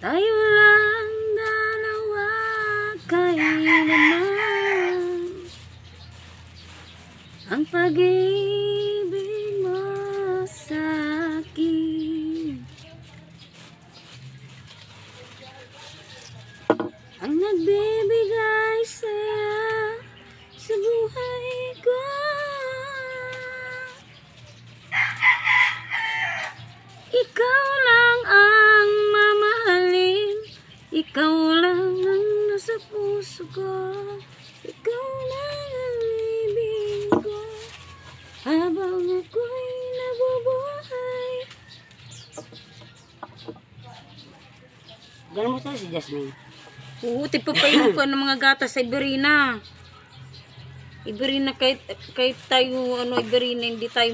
Tayo lang dalawa kailanman. Ang pag-ibig mo sa akin, ang nagbibigay saya sa buhay ko. Ikaw lang ang mamahalin, ikaw lang ang nasa puso ko, ikaw lang ang ibig ko habang ako'y nabubuhay. Gano'n mo tayo si Jasmine? Oo, tipapayin ko ng mga gatas sa Iberina. Iberina kahit tayo, Iberina, hindi tayo